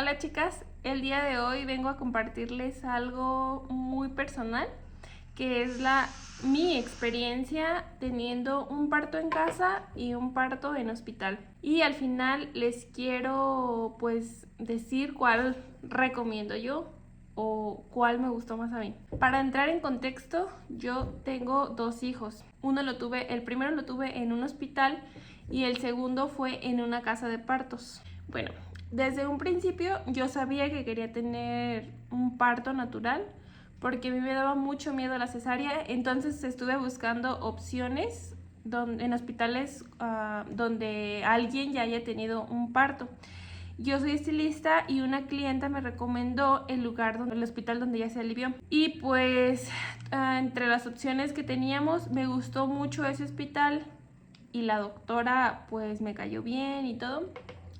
Hola chicas, el día de hoy vengo a compartirles algo muy personal, que es mi experiencia teniendo un parto en casa y un parto en hospital. Y al final les quiero pues decir cuál recomiendo yo o cuál me gustó más a mí. Para entrar en contexto, yo tengo dos hijos. El primero lo tuve en un hospital y el segundo fue en una casa de partos. Bueno, desde un principio yo sabía que quería tener un parto natural porque a mí me daba mucho miedo la cesárea, entonces estuve buscando opciones en hospitales donde alguien ya haya tenido un parto. Yo soy estilista y una clienta me recomendó el hospital donde ella se alivió. Y pues entre las opciones que teníamos me gustó mucho ese hospital y la doctora pues me cayó bien y todo.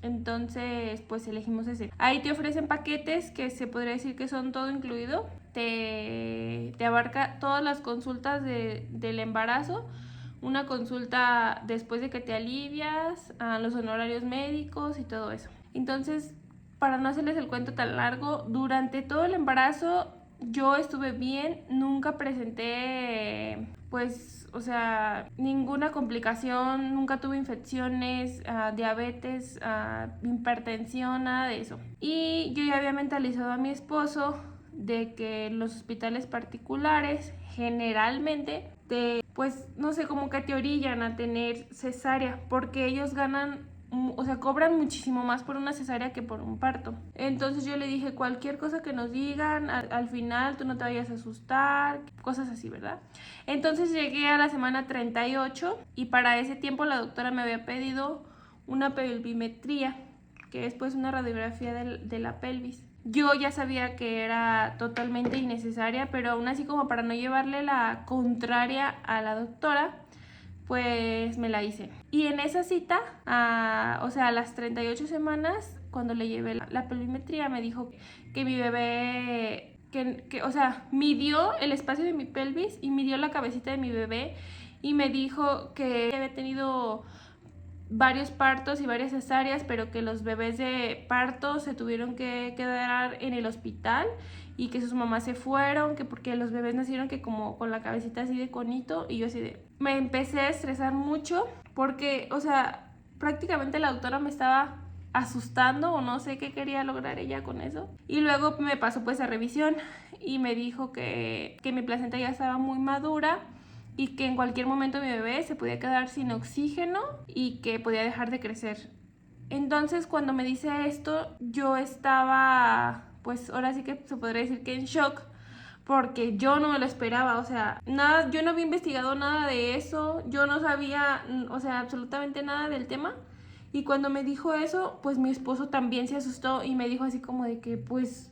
Entonces pues elegimos ese. Ahí te ofrecen paquetes que se podría decir que son todo incluido. Te abarca todas las consultas del embarazo, una consulta después de que te alivias, los honorarios médicos y todo eso. Entonces, para no hacerles el cuento tan largo, durante todo el embarazo yo estuve bien, nunca presenté ninguna complicación, nunca tuve infecciones, diabetes, hipertensión, nada de eso. Y yo ya había mentalizado a mi esposo de que los hospitales particulares generalmente pues no sé, como que te orillan a tener cesárea, porque ellos cobran muchísimo más por una cesárea que por un parto. Entonces yo le dije, cualquier cosa que nos digan, al final tú no te vayas a asustar, cosas así, ¿verdad? Entonces llegué a la semana 38 y para ese tiempo la doctora me había pedido una pelvimetría, que es pues una radiografía de la pelvis. Yo ya sabía que era totalmente innecesaria, pero aún así, como para no llevarle la contraria a la doctora, pues me la hice. Y en esa cita, a las 38 semanas, cuando le llevé la pelvimetría, me dijo que mi bebé, midió el espacio de mi pelvis y midió la cabecita de mi bebé y me dijo que había tenido varios partos y varias cesáreas, pero que los bebés de parto se tuvieron que quedar en el hospital y que sus mamás se fueron, que porque los bebés nacieron que como con la cabecita así de conito. Y yo así de... Me empecé a estresar mucho porque, prácticamente la doctora me estaba asustando o no sé qué quería lograr ella con eso. Y luego me pasó pues a revisión y me dijo que mi placenta ya estaba muy madura y que en cualquier momento mi bebé se podía quedar sin oxígeno y que podía dejar de crecer. Entonces, cuando me dice esto, yo estaba, pues ahora sí que se podría decir que en shock, porque yo no me lo esperaba, nada, yo no había investigado nada de eso, yo no sabía, absolutamente nada del tema. Y cuando me dijo eso, pues mi esposo también se asustó y me dijo así como de que, pues,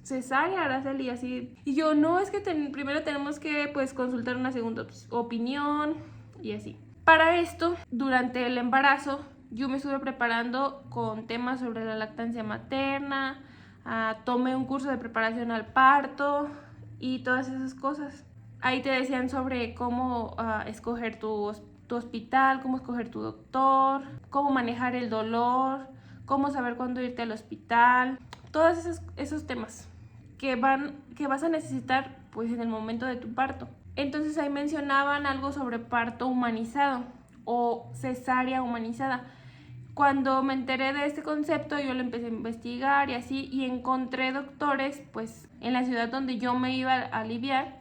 cesárea, Araceli, así. Y yo, no, es que primero tenemos que pues consultar una segunda opinión y así. Para esto, durante el embarazo, yo me estuve preparando con temas sobre la lactancia materna, tomé un curso de preparación al parto y todas esas cosas. Ahí te decían sobre cómo escoger tu hospital, cómo escoger tu doctor, cómo manejar el dolor, cómo saber cuándo irte al hospital, todos esos temas que vas a necesitar pues en el momento de tu parto. Entonces ahí mencionaban algo sobre parto humanizado o cesárea humanizada. Cuando me enteré de este concepto, yo lo empecé a investigar y así, y encontré doctores pues en la ciudad donde yo me iba a aliviar,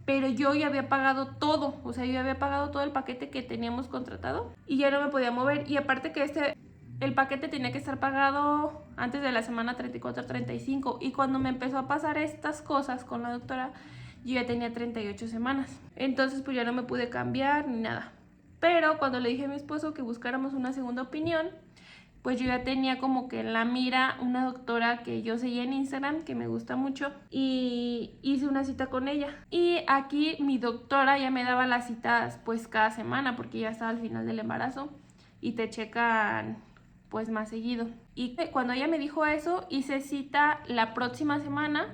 pero yo ya había pagado todo, yo había pagado todo el paquete que teníamos contratado y ya no me podía mover. Y aparte que el paquete tenía que estar pagado antes de la semana 34-35, y cuando me empezó a pasar estas cosas con la doctora, yo ya tenía 38 semanas. Entonces pues ya no me pude cambiar ni nada. Pero cuando le dije a mi esposo que buscáramos una segunda opinión, pues yo ya tenía como que en la mira una doctora que yo seguía en Instagram, que me gusta mucho, y hice una cita con ella. Y aquí mi doctora ya me daba las citas pues cada semana, porque ya estaba al final del embarazo y te checan pues más seguido. Y cuando ella me dijo eso, hice cita la próxima semana.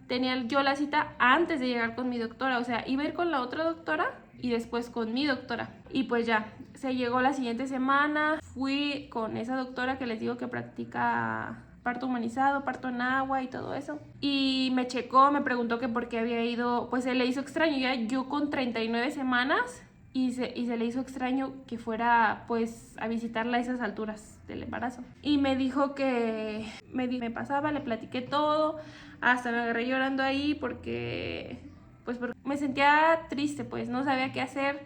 Tenía yo la cita antes de llegar con mi doctora, iba a ir con la otra doctora y después con mi doctora. Y pues ya, se llegó la siguiente semana, fui con esa doctora que les digo que practica parto humanizado, parto en agua y todo eso. Y me checó, me preguntó que por qué había ido, pues se le hizo extraño, ya yo con 39 semanas y se le hizo extraño que fuera pues a visitarla a esas alturas del embarazo. Y me dijo que me pasaba, le platiqué todo, hasta me agarré llorando ahí porque me sentía triste, pues no sabía qué hacer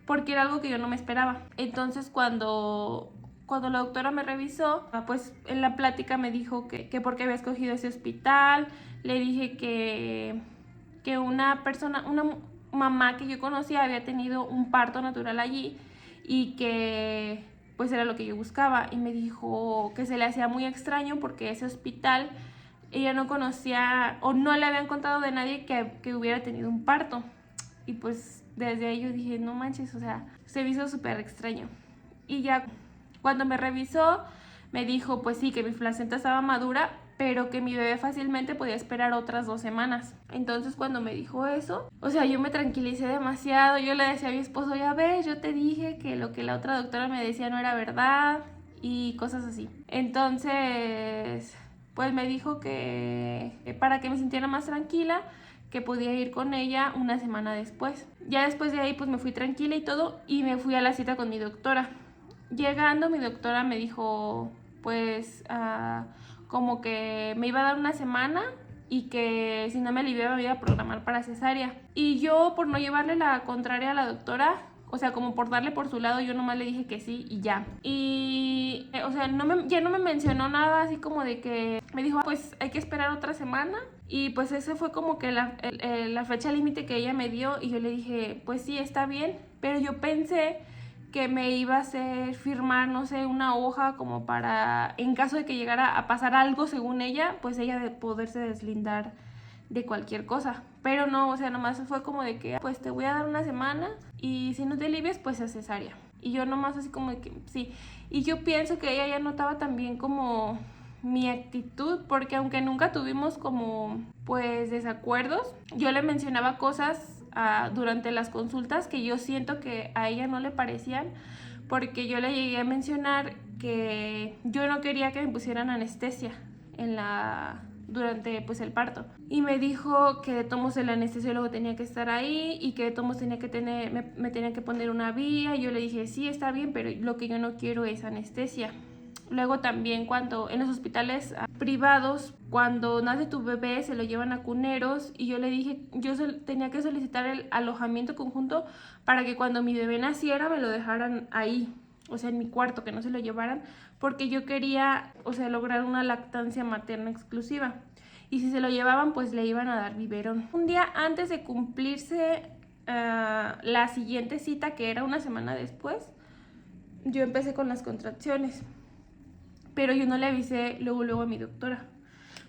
porque era algo que yo no me esperaba. Entonces cuando la doctora me revisó, pues en la plática me dijo que por qué había escogido ese hospital. Le dije que una mamá que yo conocía había tenido un parto natural allí y que pues era lo que yo buscaba. Y me dijo que se le hacía muy extraño porque ese hospital ella no conocía o no le habían contado de nadie que hubiera tenido un parto. Y pues desde ahí yo dije, no manches, o sea, se me hizo súper extraño. Y ya cuando me revisó, me dijo, pues sí, que mi placenta estaba madura, pero que mi bebé fácilmente podía esperar otras 2 semanas. Entonces cuando me dijo eso, o sea, yo me tranquilicé demasiado. Yo le decía a mi esposo, ya ves, yo te dije que lo que la otra doctora me decía no era verdad y cosas así. Entonces, pues me dijo que para que me sintiera más tranquila, que podía ir con ella una semana después. Ya después de ahí pues me fui tranquila y todo y me fui a la cita con mi doctora. Llegando mi doctora me dijo pues como que me iba a dar una semana y que si no me aliviaba me iba a programar para cesárea. Y yo por no llevarle la contraria a la doctora, o sea, como por darle por su lado, yo nomás le dije que sí y ya. Y, o sea, ya no me mencionó nada así como de que me dijo, pues hay que esperar otra semana. Y pues ese fue como que la fecha límite que ella me dio y yo le dije, pues sí, está bien. Pero yo pensé que me iba a hacer firmar, no sé, una hoja como para, en caso de que llegara a pasar algo según ella, pues ella de poderse deslindar de cualquier cosa. Pero no, o sea, nomás fue como de que, pues te voy a dar una semana y si no te alivias, pues es cesárea. Y yo nomás así como de que, sí. Y yo pienso que ella ya notaba también como mi actitud, porque aunque nunca tuvimos como, pues, desacuerdos, yo le mencionaba cosas durante las consultas que yo siento que a ella no le parecían, porque yo le llegué a mencionar que yo no quería que me pusieran anestesia durante pues el parto, y me dijo que de todos el anestesiólogo tenía que estar ahí y que de todos tenía que me tenían que poner una vía. Y yo le dije sí, está bien, pero lo que yo no quiero es anestesia. Luego también cuando en los hospitales privados, cuando nace tu bebé se lo llevan a cuneros, y yo le dije, tenía que solicitar el alojamiento conjunto para que cuando mi bebé naciera me lo dejaran ahí, o sea, en mi cuarto, que no se lo llevaran, porque yo quería, o sea, lograr una lactancia materna exclusiva. Y si se lo llevaban, pues le iban a dar biberón. Un día antes de cumplirse la siguiente cita, que era una semana después, yo empecé con las contracciones. Pero yo no le avisé luego a mi doctora,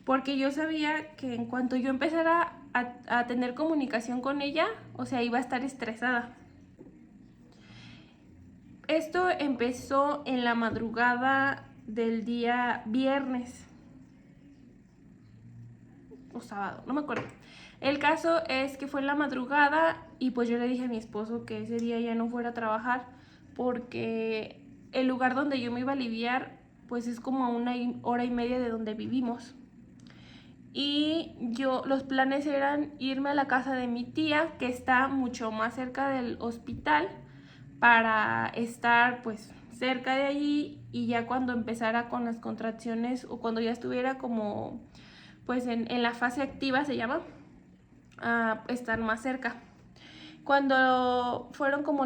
porque yo sabía que en cuanto yo empezara a tener comunicación con ella, o sea, iba a estar estresada. Esto empezó en la madrugada del día viernes o sábado, no me acuerdo. El caso es que fue en la madrugada y pues yo le dije a mi esposo que ese día ya no fuera a trabajar, porque el lugar donde yo me iba a aliviar pues es como a 1 hora y media de donde vivimos. Y los planes eran irme a la casa de mi tía, que está mucho más cerca del hospital, para estar pues cerca de allí, y ya cuando empezara con las contracciones o cuando ya estuviera como pues en la fase activa se llama, estar más cerca. Cuando fueron como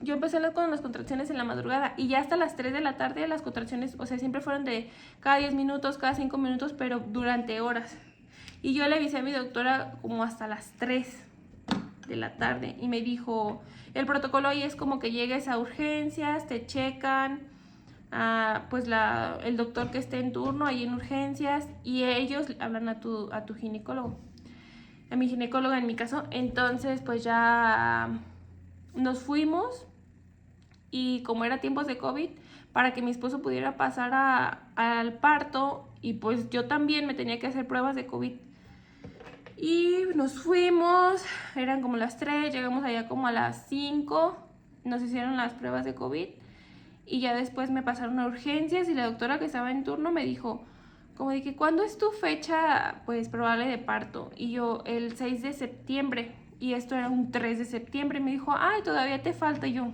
yo empecé con las contracciones en la madrugada y ya hasta las 3 de la tarde las contracciones, o sea, siempre fueron de cada 10 minutos, cada 5 minutos, pero durante horas. Y yo le avisé a mi doctora como hasta las 3 de la tarde y me dijo, el protocolo ahí es como que llegues a urgencias, te checan, pues el doctor que esté en turno ahí en urgencias, y ellos hablan a tu ginecólogo. A mi ginecóloga en mi caso. Entonces pues ya nos fuimos, y como era tiempos de COVID, para que mi esposo pudiera pasar al parto, y pues yo también me tenía que hacer pruebas de COVID. Y nos fuimos, eran como las 3, llegamos allá como a las 5, nos hicieron las pruebas de COVID y ya después me pasaron a urgencias, y la doctora que estaba en turno me dijo como de que ¿cuándo es tu fecha pues probable de parto? Y yo, el 6 de septiembre, y esto era un 3 de septiembre, y me dijo, ay, todavía te falta. Y yo,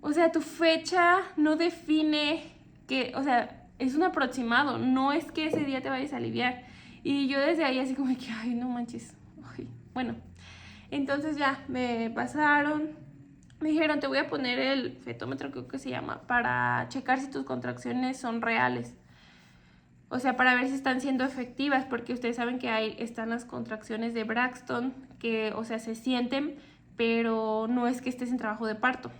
o sea, tu fecha no define que, o sea, es un aproximado, no es que ese día te vayas a aliviar. Y yo desde ahí así como que, ay, no manches. Ay. Bueno, entonces ya me pasaron, me dijeron, te voy a poner el fetómetro, creo que se llama, para checar si tus contracciones son reales. O sea, para ver si están siendo efectivas, porque ustedes saben que ahí están las contracciones de Braxton, que, o sea, se sienten, pero no es que estés en trabajo de parto.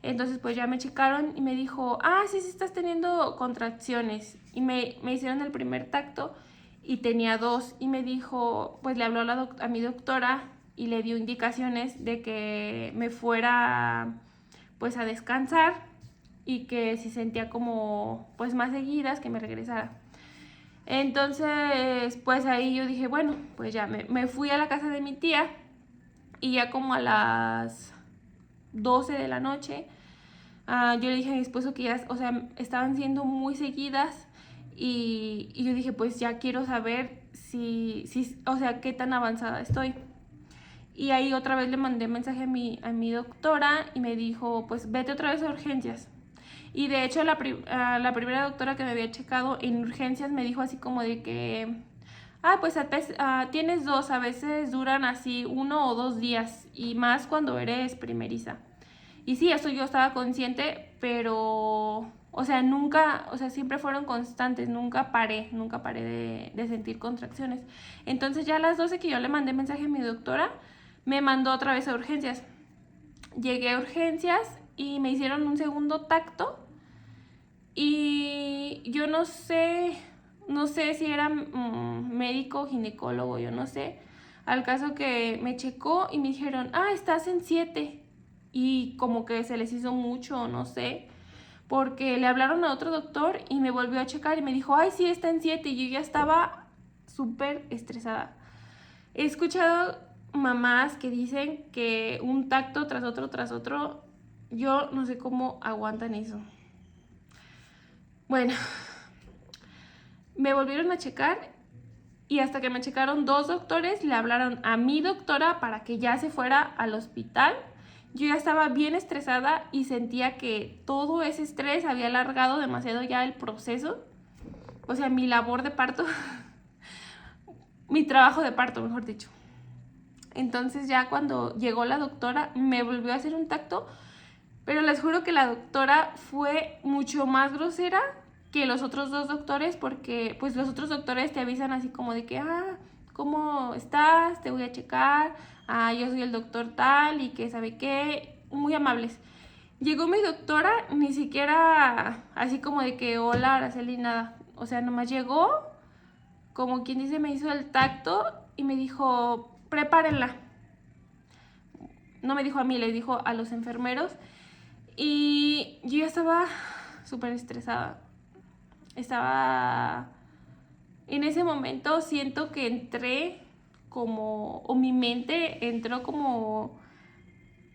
Entonces pues ya me checaron y me dijo, ah, sí, sí estás teniendo contracciones. Y me hicieron el primer tacto y tenía 2. Y me dijo, pues le habló a mi doctora y le dio indicaciones de que me fuera pues a descansar y que si sentía como pues más seguidas que me regresara. Entonces pues ahí yo dije, bueno, pues ya me fui a la casa de mi tía y ya como a las 12 de la noche, yo le dije a mi esposo que ya, o sea, estaban siendo muy seguidas y yo dije, pues ya quiero saber si, o sea, qué tan avanzada estoy. Y ahí otra vez le mandé mensaje a mi doctora y me dijo, pues vete otra vez a urgencias. Y de hecho la primera doctora que me había checado en urgencias me dijo así como de que, pues tienes 2, a veces duran así 1 o 2 días y más cuando eres primeriza. Y sí, eso yo estaba consciente, pero, o sea, nunca, o sea, siempre fueron constantes, nunca paré de sentir contracciones. Entonces ya a las 12 que yo le mandé mensaje a mi doctora, me mandó otra vez a urgencias. Llegué a urgencias y me hicieron un segundo tacto y yo no sé si era médico o ginecólogo, yo no sé. Al caso que me checó y me dijeron, estás en 7. Y como que se les hizo mucho, no sé, porque le hablaron a otro doctor y me volvió a checar y me dijo, ay, sí, está en 7. Y yo ya estaba súper estresada. He escuchado mamás que dicen que un tacto tras otro, yo no sé cómo aguantan eso. Bueno, me volvieron a checar y hasta que me checaron 2 doctores, le hablaron a mi doctora para que ya se fuera al hospital. Yo ya estaba bien estresada y sentía que todo ese estrés había alargado demasiado ya el proceso. O sea, mi labor de parto, mi trabajo de parto, mejor dicho. Entonces ya cuando llegó la doctora me volvió a hacer un tacto, pero les juro que la doctora fue mucho más grosera que los otros 2 doctores, porque pues los otros doctores te avisan así como de que, ¿cómo estás? Te voy a checar, yo soy el doctor tal y que sabe qué, muy amables. Llegó mi doctora, ni siquiera así como de que hola Araceli, nada, o sea, nomás llegó, como quien dice, me hizo el tacto y me dijo, prepárenla. No me dijo a mí, le dijo a los enfermeros y yo ya estaba súper estresada. En ese momento siento que entré como, o mi mente entró como,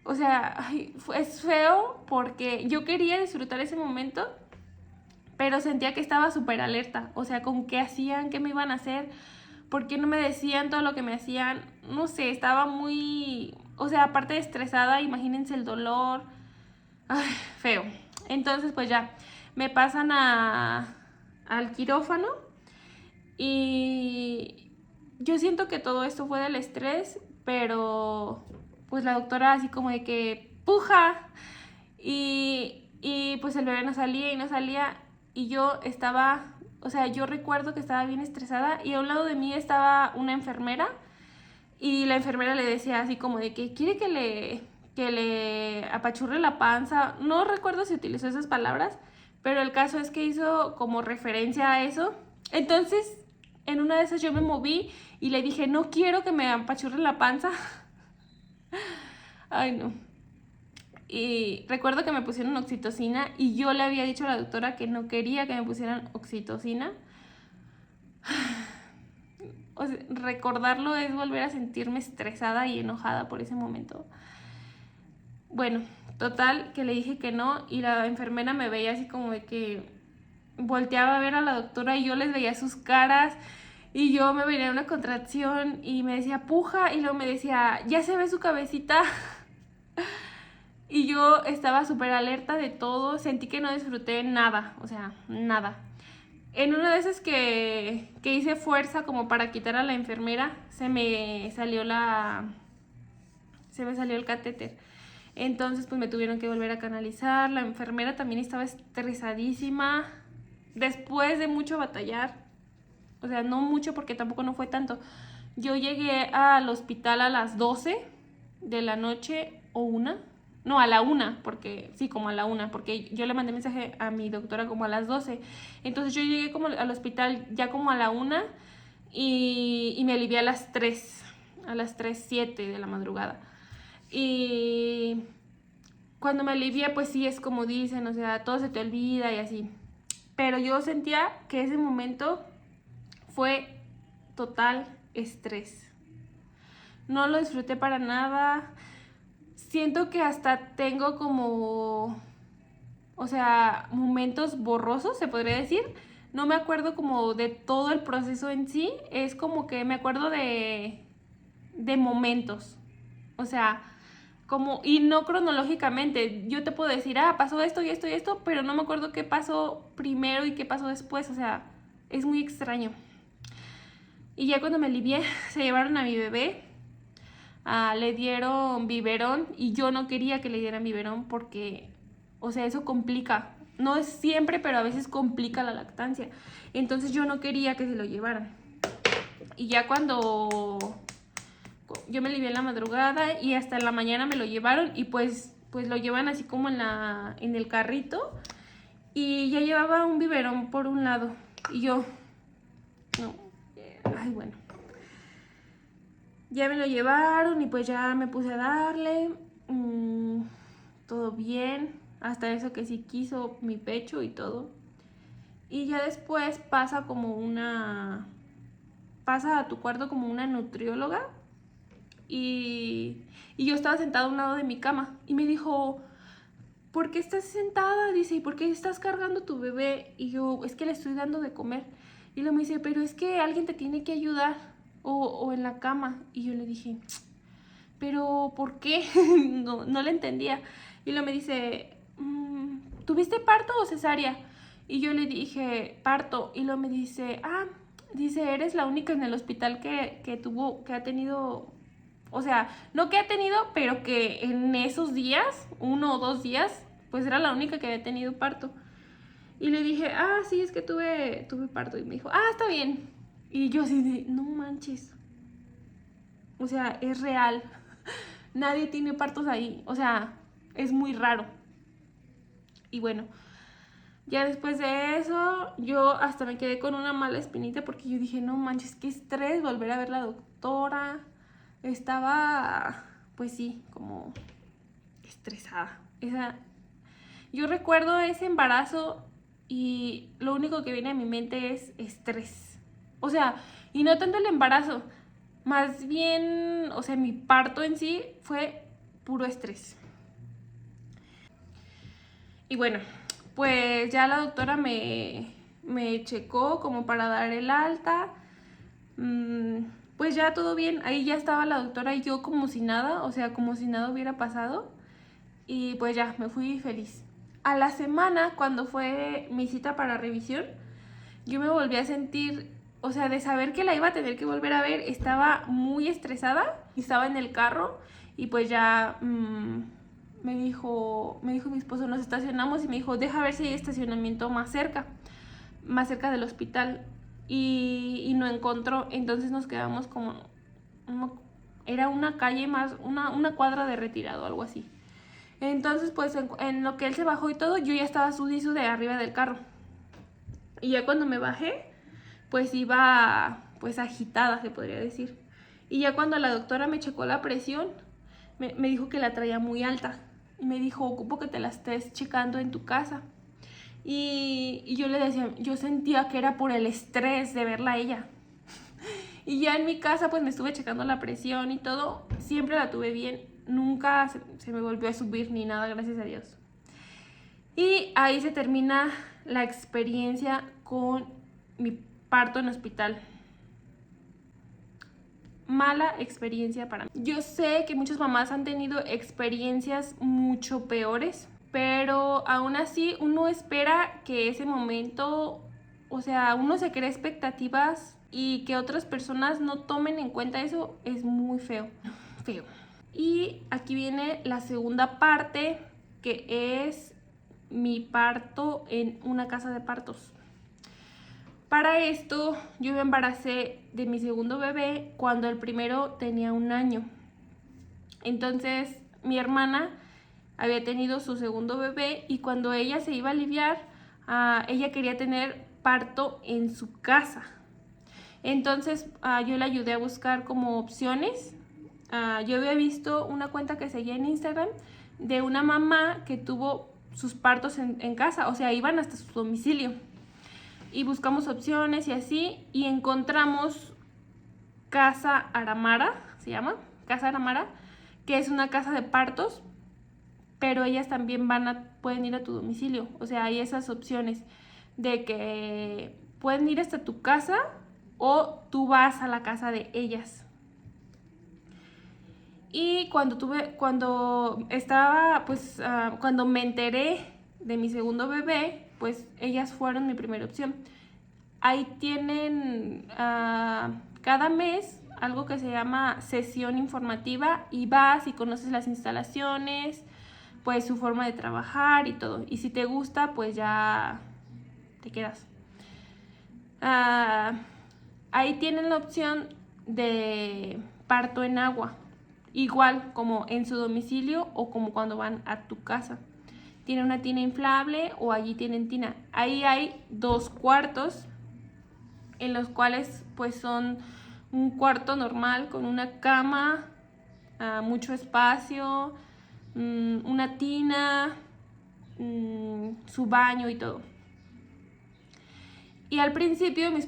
o sea, es feo porque yo quería disfrutar ese momento, pero sentía que estaba súper alerta, o sea, con qué hacían, qué me iban a hacer, por qué no me decían todo lo que me hacían, no sé, estaba muy, o sea, aparte de estresada, imagínense el dolor, feo. Entonces pues ya, me pasan al quirófano y yo siento que todo esto fue del estrés, pero pues la doctora así como de que puja y pues el bebé no salía y no salía y yo estaba, o sea, yo recuerdo que estaba bien estresada y a un lado de mí estaba una enfermera y la enfermera le decía así como de que quiere que le apachurre la panza. No recuerdo si utilizó esas palabras, pero el caso es que hizo como referencia a eso. Entonces, en una de esas yo me moví y le dije, no quiero que me apachurre la panza. Ay, no. Y recuerdo que me pusieron oxitocina y yo le había dicho a la doctora que no quería que me pusieran oxitocina. O sea, recordarlo es volver a sentirme estresada y enojada por ese momento. Bueno, total, que le dije que no y la enfermera me veía así como de que, volteaba a ver a la doctora y yo les veía sus caras y yo me venía una contracción y me decía puja y luego me decía ya se ve su cabecita y yo estaba súper alerta de todo, sentí que no disfruté nada, o sea, nada. En una de esas que hice fuerza como para quitar a la enfermera, se me salió el catéter. Entonces pues me tuvieron que volver a canalizar. La enfermera también estaba estresadísima. Después de mucho batallar, o sea, no mucho porque tampoco no fue tanto. Yo llegué al hospital a las 12 de la noche o una. No, a la 1, porque sí, como a la 1, porque yo le mandé mensaje a mi doctora como a las 12. Entonces yo llegué como al hospital ya como a la 1 y me alivié a las 3, a las 3:07 de la madrugada. Y cuando me alivié, pues sí, es como dicen, o sea, todo se te olvida y así. Pero yo sentía que ese momento fue total estrés. No lo disfruté para nada. Siento que hasta tengo como, o sea, momentos borrosos, se podría decir. No me acuerdo como de todo el proceso en sí. Es como que me acuerdo de momentos. O sea, como, y no cronológicamente. Yo te puedo decir, pasó esto y esto y esto, pero no me acuerdo qué pasó primero y qué pasó después. O sea, es muy extraño. Y ya cuando me alivié, se llevaron a mi bebé. Le dieron biberón y yo no quería que le dieran biberón porque, o sea, eso complica. No es siempre, pero a veces complica la lactancia. Entonces yo no quería que se lo llevaran. Y ya cuando yo me alivié en la madrugada y hasta en la mañana me lo llevaron y pues lo llevan así como en el carrito y ya llevaba un biberón por un lado y yo, no, ay bueno. Ya me lo llevaron y pues ya me puse a darle, todo bien, hasta eso que sí quiso mi pecho y todo. Y ya después pasa a tu cuarto como una nutrióloga y yo estaba sentada a un lado de mi cama y me dijo, ¿por qué estás sentada? Dice, ¿y por qué estás cargando tu bebé? Y yo, es que le estoy dando de comer. Y luego me dice, pero es que alguien te tiene que ayudar. O en la cama. Y yo le dije, pero ¿por qué? No le entendía. Y luego me dice, ¿tuviste parto o cesárea? Y yo le dije, parto. Y luego me dice, dice, eres la única en el hospital que ha tenido, o sea, no que ha tenido, pero que en esos días, 1 o 2 días, pues era la única que había tenido parto. Y le dije, sí, es que tuve parto. Y me dijo, está bien. Y yo así de, no manches. O sea, es real. Nadie tiene partos ahí. O sea, es muy raro. Y bueno, ya después de eso, yo hasta me quedé con una mala espinita porque yo dije, no manches, qué estrés volver a ver a la doctora. Estaba, pues sí, como estresada. Yo recuerdo ese embarazo y lo único que viene a mi mente es estrés. O sea, y no tanto el embarazo, más bien, o sea, mi parto en sí fue puro estrés. Y bueno, pues ya la doctora me checó como para dar el alta. Pues ya todo bien, ahí ya estaba la doctora y yo como si nada, o sea, como si nada hubiera pasado. Y pues ya, me fui feliz. A la semana, cuando fue mi cita para revisión, yo me volví a sentir, o sea, de saber que la iba a tener que volver a ver, estaba muy estresada y estaba en el carro y pues ya me dijo mi esposo, nos estacionamos y me dijo, deja ver si hay estacionamiento más cerca del hospital y no encontró, entonces nos quedamos como, era una calle más, una cuadra de retirado, algo así. Entonces, pues en lo que él se bajó y todo, yo ya estaba sudizo de arriba del carro. Y ya cuando me bajé, pues iba pues agitada, se podría decir. Y ya cuando la doctora me checó la presión, me dijo que la traía muy alta. Y me dijo, ocupo que te la estés checando en tu casa. Y yo le decía, yo sentía que era por el estrés de verla a ella. Y ya en mi casa pues me estuve checando la presión y todo. Siempre la tuve bien. Nunca se me volvió a subir ni nada, gracias a Dios. Y ahí se termina la experiencia con mi parto en hospital. Mala experiencia para mí. Yo sé que muchas mamás han tenido experiencias mucho peores, pero aún así uno espera que ese momento, o sea, uno se crea expectativas y que otras personas no tomen en cuenta eso es muy feo, feo. Y aquí viene la segunda parte, que es mi parto en una casa de partos. Para esto yo me embaracé de mi segundo bebé cuando el primero tenía 1 año. Entonces mi hermana había tenido su segundo bebé y cuando ella se iba a aliviar, ella quería tener parto en su casa. Entonces yo le ayudé a buscar como opciones. Yo había visto una cuenta que seguía en Instagram de una mamá que tuvo sus partos en casa, o sea, iban hasta su domicilio. Y buscamos opciones y así, y encontramos Casa Aramara, se llama, Casa Aramara, que es una casa de partos, pero ellas también pueden ir a tu domicilio. O sea, hay esas opciones de que pueden ir hasta tu casa o tú vas a la casa de ellas. Y cuando me enteré de mi segundo bebé, pues ellas fueron mi primera opción. Ahí tienen cada mes algo que se llama sesión informativa y vas y conoces las instalaciones, pues su forma de trabajar y todo. Y si te gusta, pues ya te quedas. Ahí tienen la opción de parto en agua, igual como en su domicilio o como cuando van a tu casa. Tiene una tina inflable o allí tienen tina. Ahí hay 2 cuartos en los cuales pues son un cuarto normal con una cama, mucho espacio, una tina, su baño y todo. Y al principio mi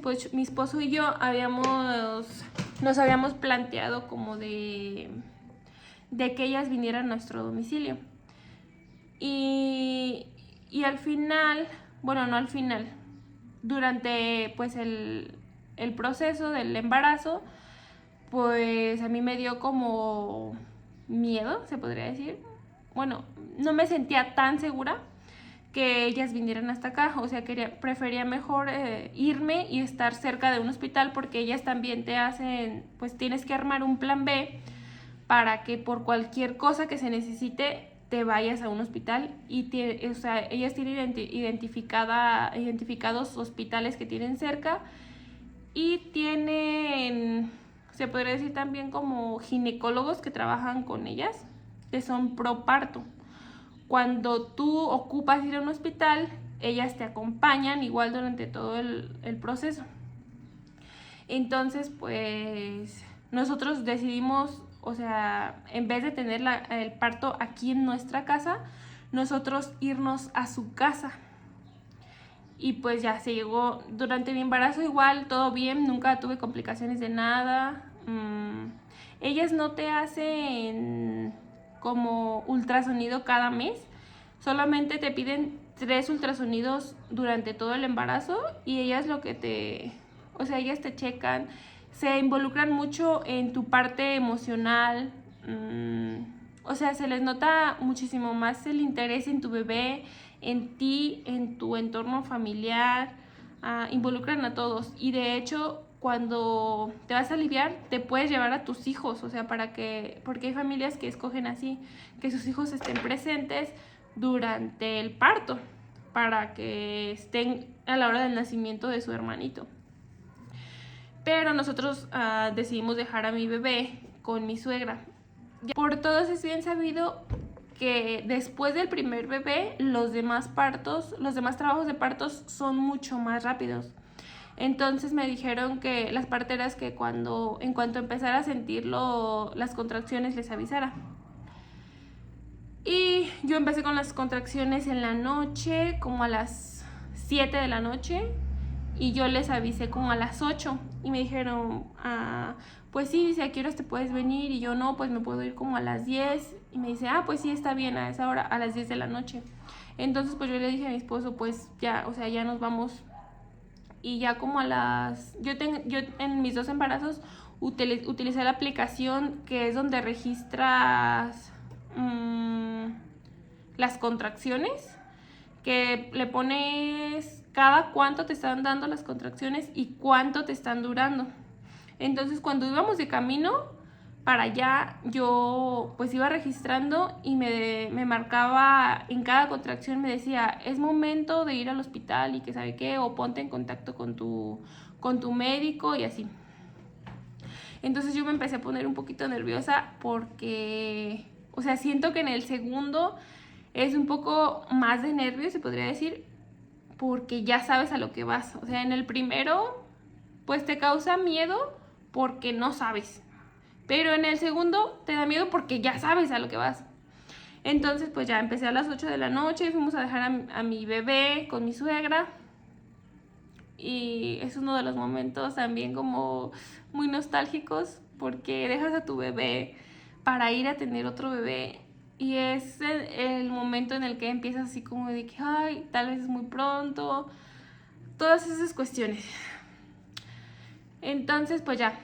esposo y yo nos habíamos planteado como de que ellas vinieran a nuestro domicilio. Y al final, bueno, no al final, durante pues el proceso del embarazo, pues a mí me dio como miedo, se podría decir. Bueno, no me sentía tan segura que ellas vinieran hasta acá, o sea, prefería mejor irme y estar cerca de un hospital, porque ellas también te hacen, pues tienes que armar un plan B para que por cualquier cosa que se necesite te vayas a un hospital. Y o sea, ellas tienen identificados hospitales que tienen cerca y tienen, se podría decir también como ginecólogos que trabajan con ellas, que son pro parto. Cuando tú ocupas ir a un hospital, ellas te acompañan igual durante todo el proceso. Entonces, pues nosotros decidimos, o sea, en vez de tener el parto aquí en nuestra casa, nosotros irnos a su casa. Y pues ya se llegó durante mi embarazo igual, todo bien, nunca tuve complicaciones de nada. Ellas no te hacen como ultrasonido cada mes, solamente te piden 3 ultrasonidos durante todo el embarazo y ellas ellas te checan, se involucran mucho en tu parte emocional, o sea, se les nota muchísimo más el interés en tu bebé, en ti, en tu entorno familiar, involucran a todos. Y de hecho, cuando te vas a aliviar, te puedes llevar a tus hijos, o sea, porque hay familias que escogen así, que sus hijos estén presentes durante el parto, para que estén a la hora del nacimiento de su hermanito. Pero nosotros decidimos dejar a mi bebé con mi suegra. Por todos es bien sabido que después del primer bebé, los demás trabajos de partos son mucho más rápidos. Entonces me dijeron que las parteras que en cuanto empezara a sentir las contracciones les avisara. Y yo empecé con las contracciones en la noche, como a las 7 de la noche, y yo les avisé como a las 8 y me dijeron, pues sí, dice, ¿a qué horas te puedes venir? Y yo, no, pues me puedo ir como a las 10. Y me dice, pues sí, está bien, a esa hora, a las 10 de la noche. Entonces pues yo le dije a mi esposo, pues ya, o sea, ya nos vamos. Y ya como a las... Yo en mis 2 embarazos utilicé la aplicación que es donde registras las contracciones, que le pones cada cuánto te están dando las contracciones y cuánto te están durando. Entonces cuando íbamos de camino para allá, yo pues iba registrando y me marcaba en cada contracción, me decía, es momento de ir al hospital y que sabe qué, o ponte en contacto con tu médico y así. Entonces yo me empecé a poner un poquito nerviosa porque, o sea, siento que en el segundo es un poco más de nervios, se podría decir, porque ya sabes a lo que vas. O sea, en el primero, pues te causa miedo porque no sabes. Pero en el segundo te da miedo porque ya sabes a lo que vas. Entonces, pues ya empecé a las 8 de la noche, fuimos a dejar a mi bebé con mi suegra. Y es uno de los momentos también como muy nostálgicos porque dejas a tu bebé para ir a tener otro bebé y es el momento en el que empiezas así como de que, ay, tal vez es muy pronto, todas esas cuestiones. Entonces, pues ya,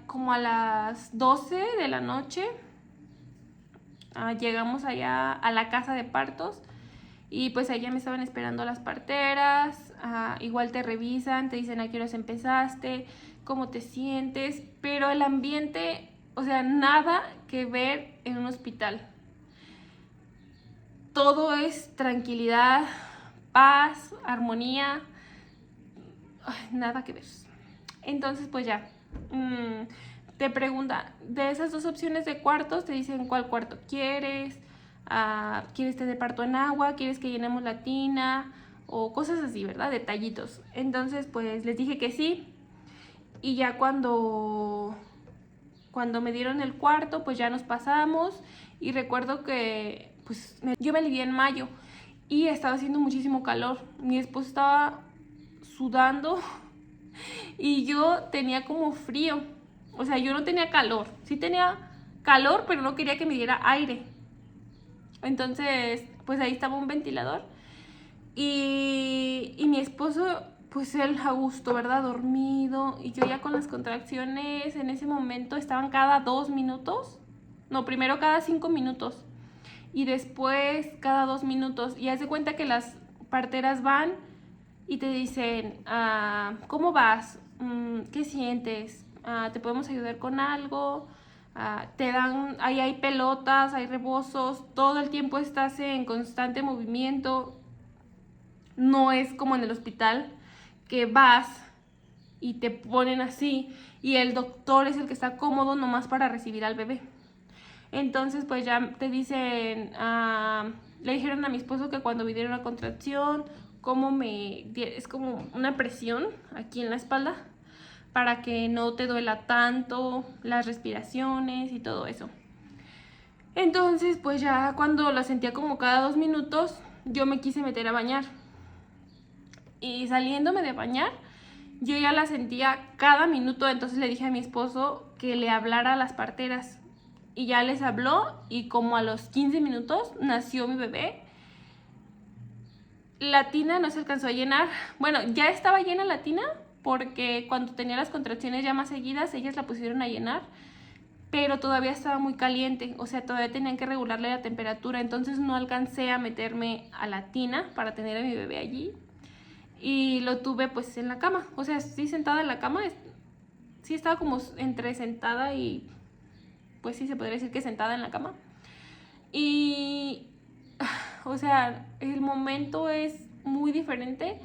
como a las 12 de la noche, llegamos allá a la casa de partos y pues allá me estaban esperando las parteras, igual te revisan, te dicen a qué horas empezaste, cómo te sientes, pero el ambiente, o sea, nada que ver en un hospital. Todo es tranquilidad, paz, armonía, nada que ver. Entonces, pues ya, te pregunta, de esas 2 opciones de cuartos, te dicen cuál cuarto quieres, quieres tener parto en agua, quieres que llenemos la tina, o cosas así, ¿verdad? Detallitos. Entonces, pues les dije que sí, y ya cuando me dieron el cuarto, pues ya nos pasamos, y recuerdo que, pues, yo me alivié en mayo, y estaba haciendo muchísimo calor. Mi esposo estaba sudando y yo tenía como frío. O sea, yo no tenía calor. Sí tenía calor, pero no quería que me diera aire. Entonces, pues ahí estaba un ventilador. Y mi esposo, pues él a gusto, ¿verdad? Dormido. Y yo ya con las contracciones en ese momento estaban cada 2 minutos. No, primero cada 5 minutos. Y después cada 2 minutos. Y haz de cuenta que las parteras van y te dicen, ¿cómo vas? ¿Qué sientes? ¿Te podemos ayudar con algo? Te dan, ahí hay pelotas, hay rebozos, todo el tiempo estás en constante movimiento. No es como en el hospital que vas y te ponen así y el doctor es el que está cómodo nomás para recibir al bebé. Entonces pues ya te dicen, le dijeron a mi esposo que cuando viniera una contracción, es como una presión aquí en la espalda para que no te duela tanto las respiraciones y todo eso. Entonces pues ya cuando la sentía como cada 2 minutos, yo me quise meter a bañar. Y saliéndome de bañar, yo ya la sentía cada minuto, entonces le dije a mi esposo que le hablara a las parteras. Y ya les habló y como a los 15 minutos nació mi bebé. La tina no se alcanzó a llenar. Bueno, ya estaba llena la tina porque cuando tenía las contracciones ya más seguidas, ellas la pusieron a llenar. Pero todavía estaba muy caliente, o sea, todavía tenían que regularle la temperatura. Entonces no alcancé a meterme a la tina para tener a mi bebé allí. Y lo tuve pues en la cama, o sea, sí sentada en la cama. Sí estaba como entre sentada y pues sí se podría decir que sentada en la cama. Y, o sea, el momento es muy diferente.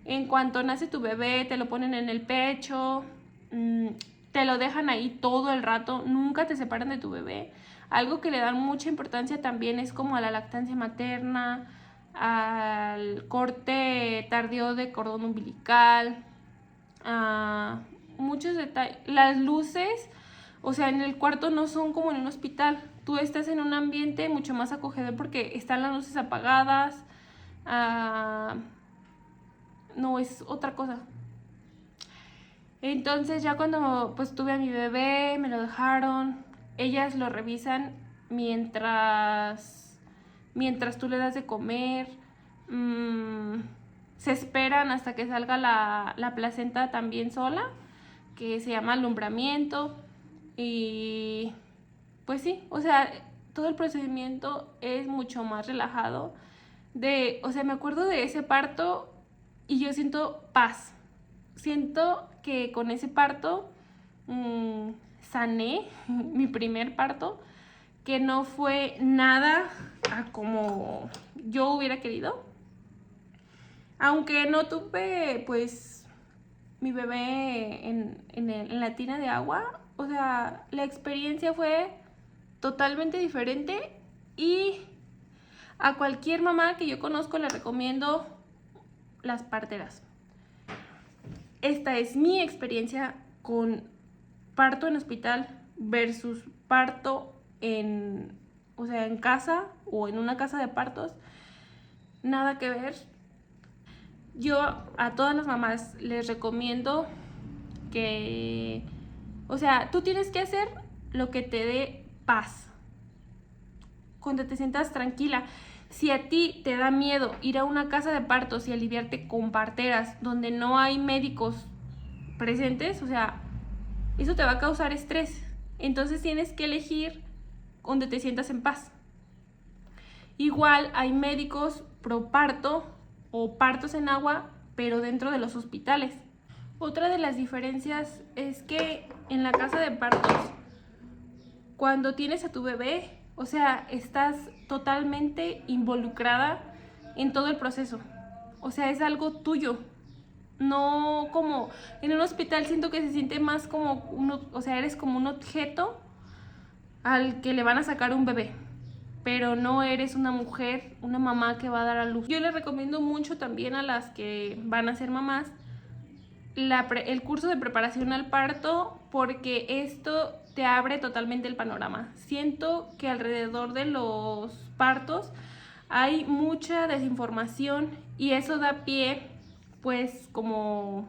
En cuanto nace tu bebé, te lo ponen en el pecho, te lo dejan ahí todo el rato, nunca te separan de tu bebé. Algo que le dan mucha importancia también es como a la lactancia materna, al corte tardío de cordón umbilical, muchos detalles. Las luces, o sea, en el cuarto no son como en un hospital. Tú estás en un ambiente mucho más acogedor porque están las luces apagadas. No, es otra cosa. Entonces ya cuando pues tuve a mi bebé, me lo dejaron. Ellas lo revisan mientras mientras tú le das de comer. Se esperan hasta que salga la placenta también sola, que se llama alumbramiento. Y pues sí, o sea, todo el procedimiento es mucho más relajado. O sea, me acuerdo de ese parto y yo siento paz. Siento que con ese parto sané mi primer parto, que no fue nada a como yo hubiera querido. Aunque no tuve, pues, mi bebé en la tina de agua, o sea, la experiencia fue totalmente diferente y a cualquier mamá que yo conozco le recomiendo las parteras. Esta es mi experiencia con parto en hospital versus parto o sea, en casa o en una casa de partos. Nada que ver. Yo a todas las mamás les recomiendo que, o sea, tú tienes que hacer lo que te dé paz, cuando te sientas tranquila. Si a ti te da miedo ir a una casa de partos y aliviarte con parteras donde no hay médicos presentes, o sea, eso te va a causar estrés. Entonces tienes que elegir donde te sientas en paz. Igual hay médicos pro parto o partos en agua, pero dentro de los hospitales. Otra de las diferencias es que en la casa de partos, cuando tienes a tu bebé, o sea, estás totalmente involucrada en todo el proceso. O sea, es algo tuyo. No como en un hospital, siento que se siente más como o sea, eres como un objeto al que le van a sacar un bebé, pero no eres una mujer, una mamá que va a dar a luz. Yo les recomiendo mucho también a las que van a ser mamás el curso de preparación al parto, porque esto te abre totalmente el panorama. Siento que alrededor de los partos hay mucha desinformación y eso da pie, pues, como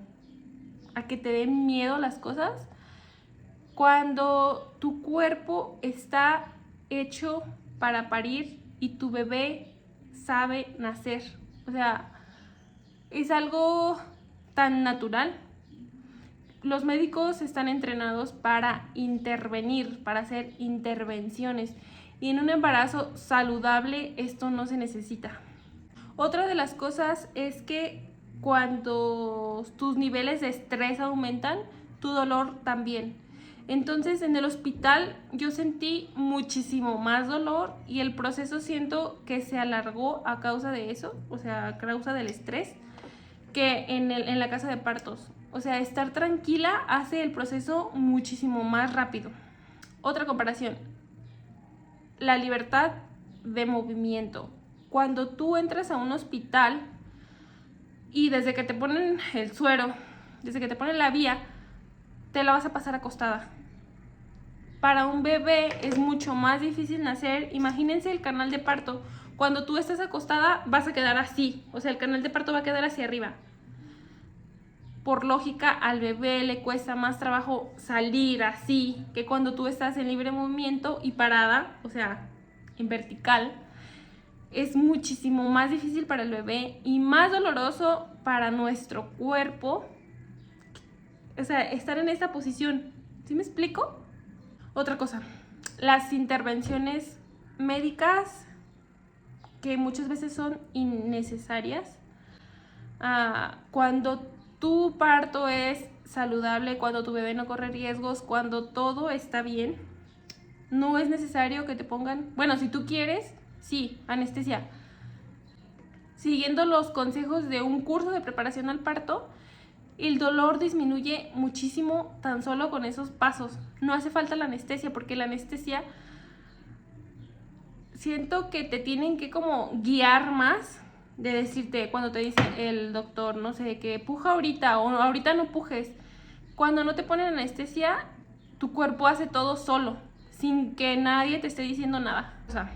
a que te den miedo las cosas, cuando tu cuerpo está hecho para parir y tu bebé sabe nacer. O sea, es algo tan natural. Los médicos están entrenados para intervenir, para hacer intervenciones, y en un embarazo saludable esto no se necesita. Otra de las cosas es que cuando tus niveles de estrés aumentan, tu dolor también. Entonces en el hospital yo sentí muchísimo más dolor y el proceso siento que se alargó a causa de eso, o sea, a causa del estrés, que en la casa de partos. O sea, estar tranquila hace el proceso muchísimo más rápido. Otra comparación, la libertad de movimiento. Cuando tú entras a un hospital y desde que te ponen el suero, desde que te ponen la vía, te la vas a pasar acostada. Para un bebé es mucho más difícil nacer. Imagínense el canal de parto. Cuando tú estás acostada vas a quedar así. O sea, el canal de parto va a quedar hacia arriba. Por lógica, al bebé le cuesta más trabajo salir así que cuando tú estás en libre movimiento y parada, o sea, en vertical. Es muchísimo más difícil para el bebé y más doloroso para nuestro cuerpo. O sea, estar en esta posición. ¿Sí me explico? Otra cosa, las intervenciones médicas que muchas veces son innecesarias. Cuando tu parto es saludable, cuando tu bebé no corre riesgos, cuando todo está bien, no es necesario que te pongan, bueno, si tú quieres, sí, anestesia. Siguiendo los consejos de un curso de preparación al parto, el dolor disminuye muchísimo tan solo con esos pasos. No hace falta la anestesia, porque la anestesia siento que te tienen que como guiar más, de decirte cuando te dice el doctor, no sé, que puja ahorita o ahorita no pujes. Cuando no te ponen anestesia, tu cuerpo hace todo solo, sin que nadie te esté diciendo nada. O sea,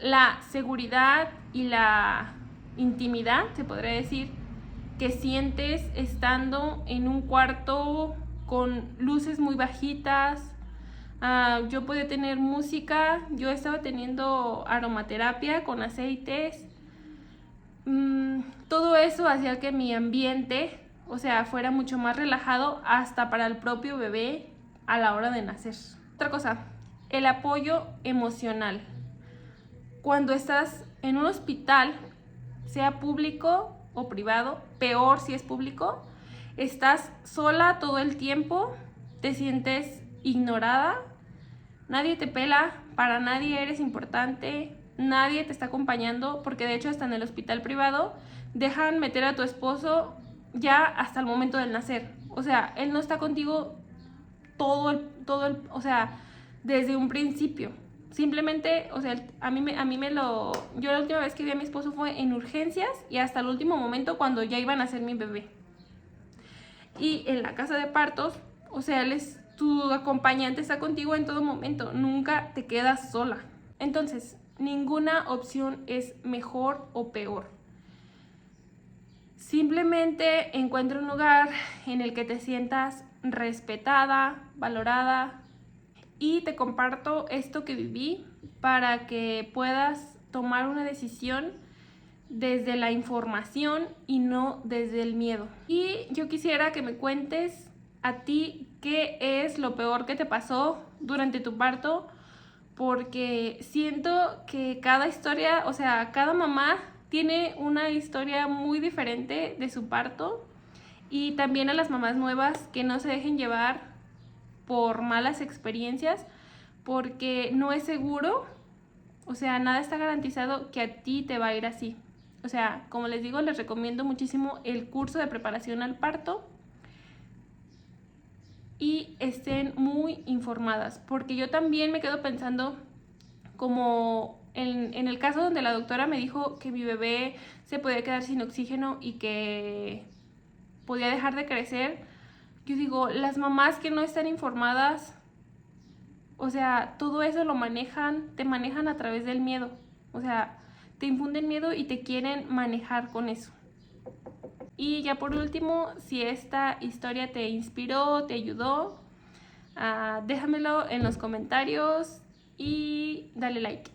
la seguridad y la intimidad, se podría decir, que sientes estando en un cuarto con luces muy bajitas, Yo podía tener música, yo estaba teniendo aromaterapia con aceites. Todo eso hacía que mi ambiente, o sea, fuera mucho más relajado hasta para el propio bebé a la hora de nacer. Otra cosa, el apoyo emocional. Cuando estás en un hospital, sea público o privado, peor si es público, estás sola todo el tiempo, te sientes ignorada, nadie te pela, para nadie eres importante, nadie te está acompañando, porque de hecho hasta en el hospital privado dejan meter a tu esposo ya hasta el momento del nacer. O sea, él no está contigo o sea, desde un principio. Simplemente, o sea, yo la última vez que vi a mi esposo fue en urgencias y hasta el último momento cuando ya iban a ser mi bebé. Y en la casa de partos, o sea, tu acompañante está contigo en todo momento, nunca te quedas sola. Entonces, ninguna opción es mejor o peor. Simplemente encuentra un lugar en el que te sientas respetada, valorada, y te comparto esto que viví para que puedas tomar una decisión desde la información y no desde el miedo. Y yo quisiera que me cuentes a ti qué es lo peor que te pasó durante tu parto, porque siento que cada historia, o sea, cada mamá tiene una historia muy diferente de su parto. Y también a las mamás nuevas, que no se dejen llevar por malas experiencias, porque no es seguro, o sea, nada está garantizado que a ti te va a ir así. O sea, como les digo, les recomiendo muchísimo el curso de preparación al parto y estén muy informadas, porque yo también me quedo pensando, como en el caso donde la doctora me dijo que mi bebé se podía quedar sin oxígeno y que podía dejar de crecer. Yo digo, las mamás que no están informadas, o sea, todo eso te manejan a través del miedo. O sea, te infunden miedo y te quieren manejar con eso. Y ya por último, si esta historia te inspiró, te ayudó, déjamelo en los comentarios y dale like.